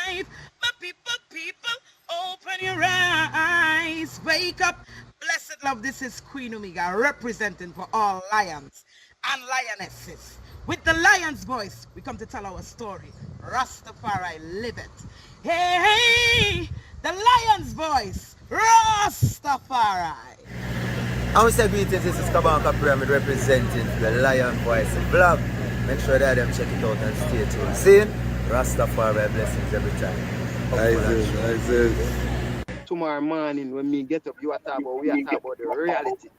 My people, open your eyes. Wake up. Blessed love, this is Queen Omega representing for all lions and lionesses. With the lion's voice, we come to tell our story. Rastafari live it. Hey, the lion's voice. Rastafari. And we say greetings, this is Kabanka Pyramid representing the Lion Voice vlog. Make sure that them check it out and stay tuned. See? Rastafari blessings every time. I said. Tomorrow morning when me get up, we are talking about the reality.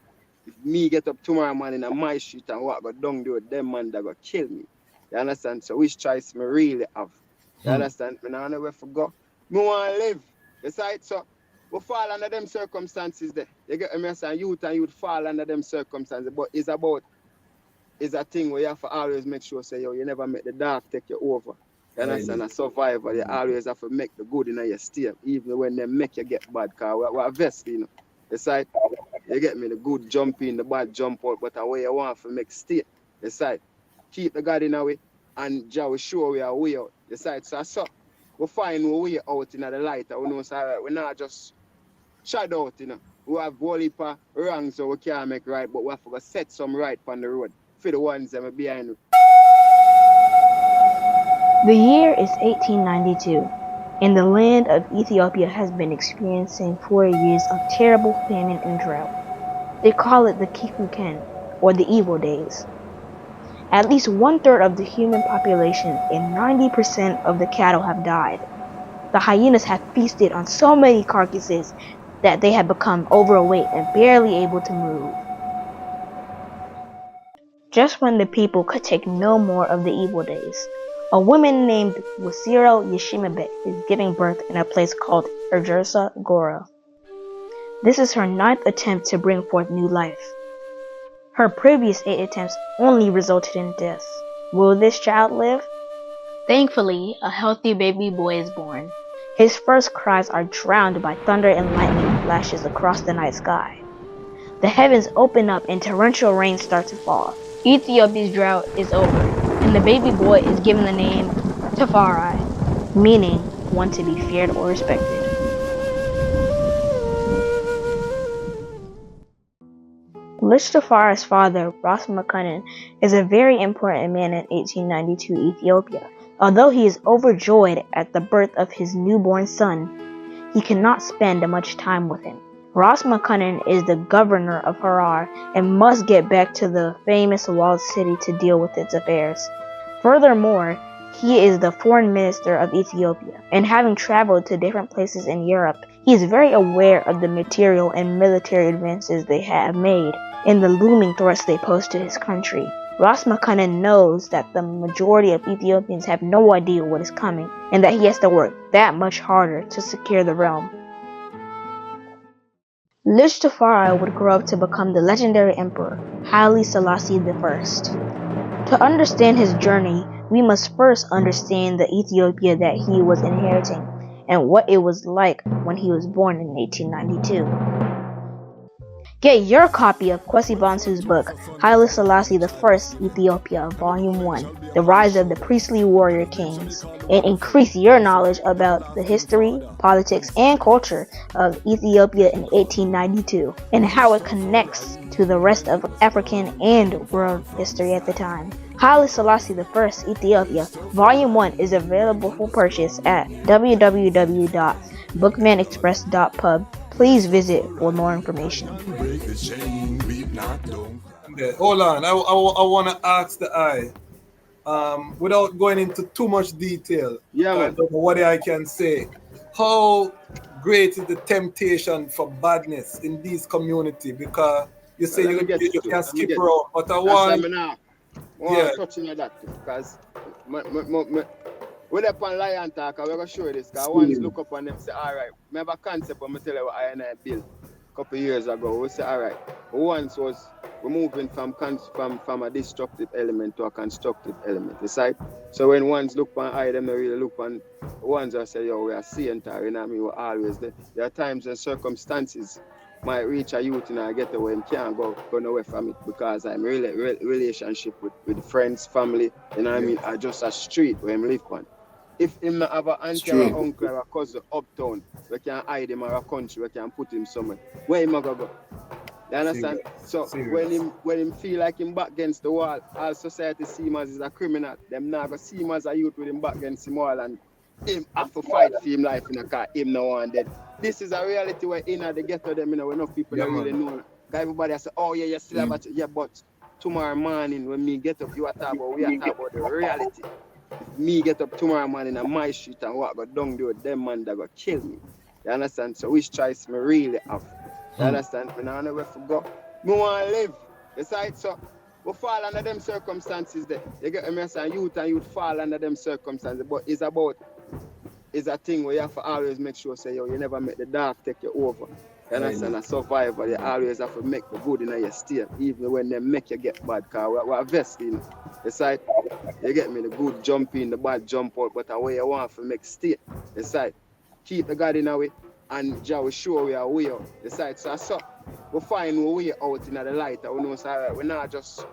If me get up tomorrow morning on my street and walk go down there, them man that go kill me. You understand? So which choice me really have? You understand? Me now never forgot. Me want to live. Besides, so we fall under them circumstances there. You get me? Saying youth and youth fall under them circumstances. But it's a thing where you have to always make sure say yo, you never make the dark take you over. You understand? A survivor, you always have to make the good in your stay, even when they make you get bad. Cause we're vest, you know. Decide, you get me, the good jump in, the bad jump out, but the way you want to make stay. Decide, keep the God in a way, and Jah will show we are way out. Decide, so we find a way out in the light. We know, so we're not just shadow out, you know. We have whole heap of wrong, so we can't make right, but we have to set some right on the road for the ones that are behind. The year is 1892, and the land of Ethiopia has been experiencing 4 years of terrible famine and drought. They call it the Kikuken, or the evil days. At least 1/3 of the human population and 90% of the cattle have died. The hyenas have feasted on so many carcasses that they have become overweight and barely able to move. Just when the people could take no more of the evil days, a woman named Wasiro Yeshimabet is giving birth in a place called Urgersa Gora. This is her 9th attempt to bring forth new life. Her previous 8 attempts only resulted in death. Will this child live? Thankfully, a healthy baby boy is born. His first cries are drowned by thunder and lightning flashes across the night sky. The heavens open up and torrential rain starts to fall. Ethiopia's drought is over, and the baby boy is given the name Tafari, meaning one to be feared or respected. Lich Tafari's father, Ras Makunin, is a very important man in 1892 Ethiopia. Although he is overjoyed at the birth of his newborn son, he cannot spend much time with him. Ras Makunin is the governor of Harar and must get back to the famous walled city to deal with its affairs. Furthermore, he is the foreign minister of Ethiopia, and having traveled to different places in Europe, he is very aware of the material and military advances they have made and the looming threats they pose to his country. Ras Makunin knows that the majority of Ethiopians have no idea what is coming, and that he has to work that much harder to secure the realm. Lich Tafari would grow up to become the legendary emperor, Haile Selassie I. To understand his journey, we must first understand the Ethiopia that he was inheriting, and what it was like when he was born in 1892. Get your copy of Kwesi Bansu's book, Haile Selassie I, Ethiopia, Volume 1, The Rise of the Priestly Warrior Kings, and increase your knowledge about the history, politics, and culture of Ethiopia in 1892, and how it connects to the rest of African and world history at the time. Haile Selassie I, Ethiopia, Volume 1 is available for purchase at www.bookmanexpress.pub. Please visit for more information. Hold on, I want to ask the eye, without going into too much detail, I don't know what I can say. How great is the temptation for badness in this community? Because you say you can skip around, but I want to touch on that because we're up on Lion Talk, we're going to show you this. Because once look up on them and say, all right, I have a concept, I'm going to tell you what I and I built a couple of years ago. We say, all right, once was we're moving from a destructive element to a constructive element. Right? So when ones look on I, them really look on ones that say, yo, we are seeing, you know what I mean? We're always there. There are times and circumstances might reach a youth and I get away and can't go away from it because I'm really relationship with friends, family, you know what I mean? I just a street where I'm live on. If him not have an auntie or uncle or a cousin uptown, we can hide him or a country, we can put him somewhere. Where him go? You understand? So when him feel like him back against the wall, all society see him as a criminal. Them now go see him as a youth with him back against the wall and him have to fight for him life in a car, him no one dead. This is a reality where in the ghetto them, when enough people don't really know. Everybody say, oh yeah, you still have a yeah, but tomorrow morning when me get up, we are talking about the reality. If me get up tomorrow morning on my street and walk go down there, them man that go kill me. You understand? So which choice me really have? You understand? Me I never forgot. Me want to live. Besides, so we fall under them circumstances there. You get me saying youth fall under them circumstances, but it's a thing where you have to always make sure say you never make the dark take you over. You understand? A survivor, you always have to make the good in your stay, even when they make you get bad, because we're vesting. Besides, you get me, the good jump in, the bad jump out, but the way you want to make stay. Besides, keep the God in our way, and Jah will show we are way out. Besides, so we find a way out in the light, and we know so we're not just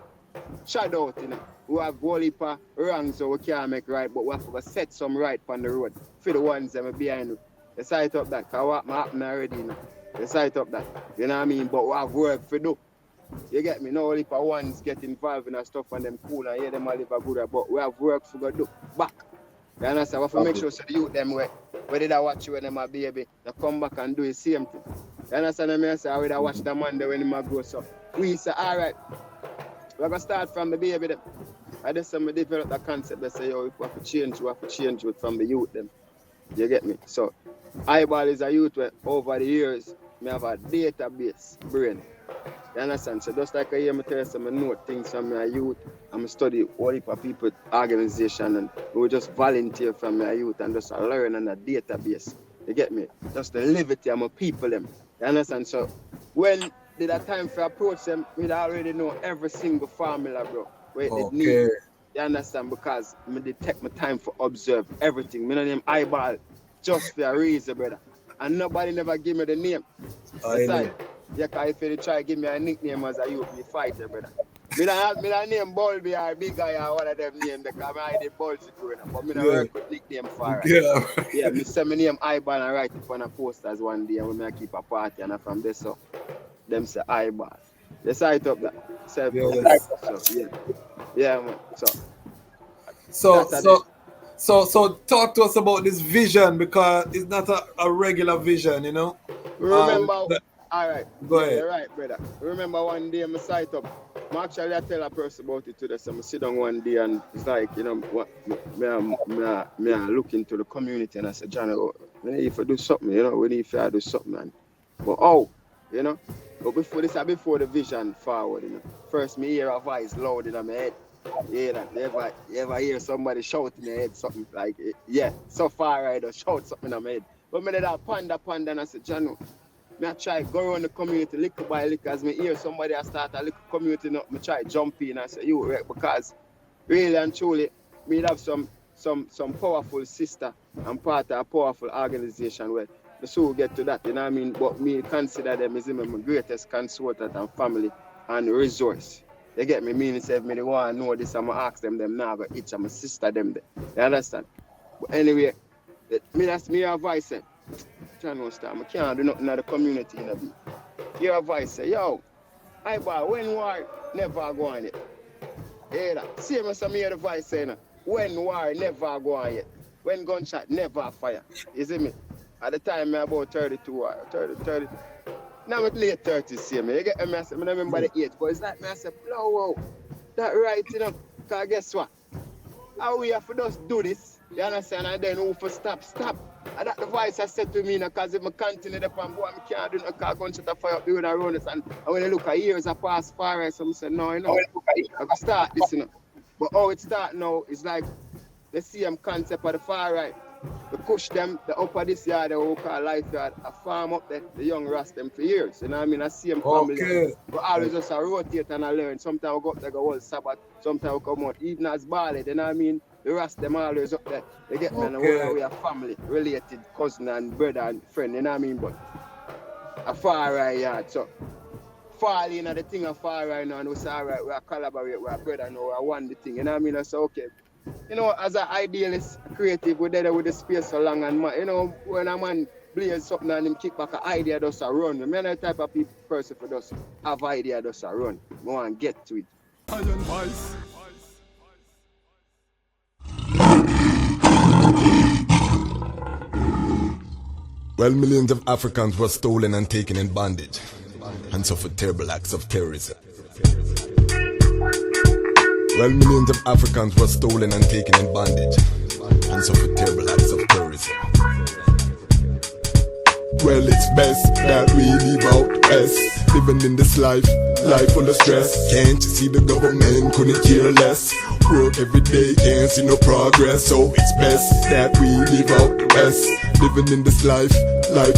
shadow out, We have whole heap of wrongs so we can't make right, but we have to set some right on the road for the ones that are behind you. You sight up that, because what happened already, You sight up that, you know what I mean? But we have work to do. You get me? No heap of ones get involved in that stuff and them cool and hear them all live a good, but we have work to go do. Back. You understand? We have to make sure so the youth them where did I watch you when them a baby, they come back and do the same thing. You understand what I say? I would have watched the man there when him a grow up. We say, all right, we're going to start from the baby them. I just say, develop the concept. They say, we have to change it from the youth them. You get me? So, eyeball is a youth where over the years, me have a database brain. You understand? So just like I hear me tell you, I know things from my youth. I'm study all heap of people organization and we just volunteer from my youth and just learn on a database. You get me? Just the liberty of my people them. You understand? So when did that time for approach them, we already know every single formula, bro. Where it need. You understand? Because I did take my time for observe everything. Me no name eyeball just for a reason, brother. And nobody never give me the name. Besides, yeah, because if you try to give me a nickname as a youth, me fighter, brother. Me don't name Bulby or Big Guy or one of them names because I did bullshit growing up. But me don't work with nickname for it. Yeah, me say my name eyeball and write it on a posters one day when I keep a party and from there so them say eyeball. They sight up that. So, yeah, man. So talk to us about this vision because it's not a regular vision, you know. Remember, all right. Go ahead. You're right, brother. Remember one day I sight up. Actually, I tell a person about it today. So I sit down one day and it's like, you know, what me look into the community and I said, John, we need to do something, you know, we need to do something, man. But you know, but before the vision forward, you know. First, me hear a voice loud in my head. Yeah, you ever hear somebody shout in your head something like, yeah, so far right, or shout something in my head. But me did that ponder and I said, John, me I try go around the community little by little as me hear somebody I start a little community up, me try jump in and say, you right, because really and truly, me have some powerful sister and part of a powerful organization where the soul get to that, you know what I mean? But me consider them as my greatest consultant and family and resource. You get me? Meaning if me they want to know this, I'm going to ask them now, but each of my sister them there. You understand? But anyway, that's me advice say, John I can't do nothing in the community in a bit. Your advice say, yo, eyeball, when war never go on yet. Yeah, that. See me some your advice saying, when war never go on yet. When gunshot never fire. You see me? At the time I about 32 or 30. Now I'm late 30s, see me. You get me? I remember the age, but it's like me, I say, wow, that right, you know, because guess what? How we have to just do this, you understand? And then who for stop. And that the voice I said to me, because if I continue the plan, boy, I can't do no car gunshot of fire up the around us. And when I look at years I pass far right, so I say, no, you know, I can start this, you know. But how it start now is like the same concept of the far right. We push them, the upper this yard, the whole call life yard, a farm up there, the young Ras them for years. You know what I mean? I see them family. But always just rotate and I learn. Sometimes we go up there, go all Sabbath. Sometimes we come out, even as Barley, you know what I mean? The Ras them always up there. They get me and the whole way of family, related, cousin and brother and friend, you know what I mean? But a far right yard. So fall in the thing of far right now and we say, all right, we are collaborate, we are brother now, we are one the thing, you know what I mean? I say, okay. You know, as an idealist, creative, we're there with the space so long and you know, when a man blaze something and him kick back an idea just a run. I'm not the type of person for just have idea just a run. I want to get to it. Well, millions of Africans were stolen and taken in bondage and suffered terrible acts of terrorism. Well, millions of Africans were stolen and taken in bondage and suffered terrible acts of terrorism. Well, it's best that we leave out west, living in this life full of stress. Can't you see the government couldn't care less? Work every day, can't see no progress. So it's best that we leave out the west, living in this life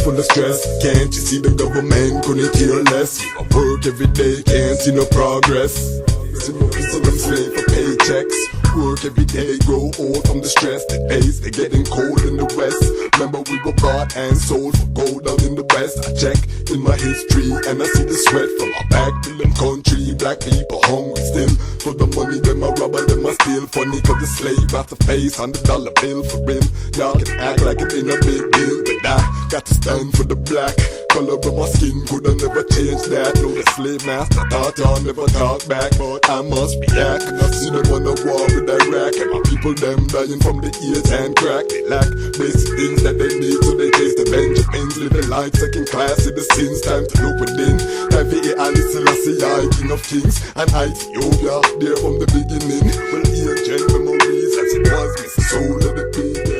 full of stress. Can't you see the government couldn't care less? Work every day, can't see no progress. See them slave for paychecks. Work every day, grow old from the stress that pays. They're getting cold in the west. Remember we were bought and sold for gold down in the west. I check in my history and I see the sweat from our back to them country. Black people hungry still for the money. Them a robber, them a steal. Funny cause the slave got to face $100 bill for real. Y'all can act like it ain't a big deal, but I got to stand for the black. Color of my skin could have never changed that. No, the slave master thought y'all never talk back, but I must be back. And I see them on the war with Iraq, and my people them dying from the ears and crack. They lack basic things that they need, so they chase the Benjamins, living life second class citizens. Time to look within. Time for Ali Selassie, I King of Kings, and Ethiopia there from the beginning. Well, here, memories as it was, miss the soul of the people.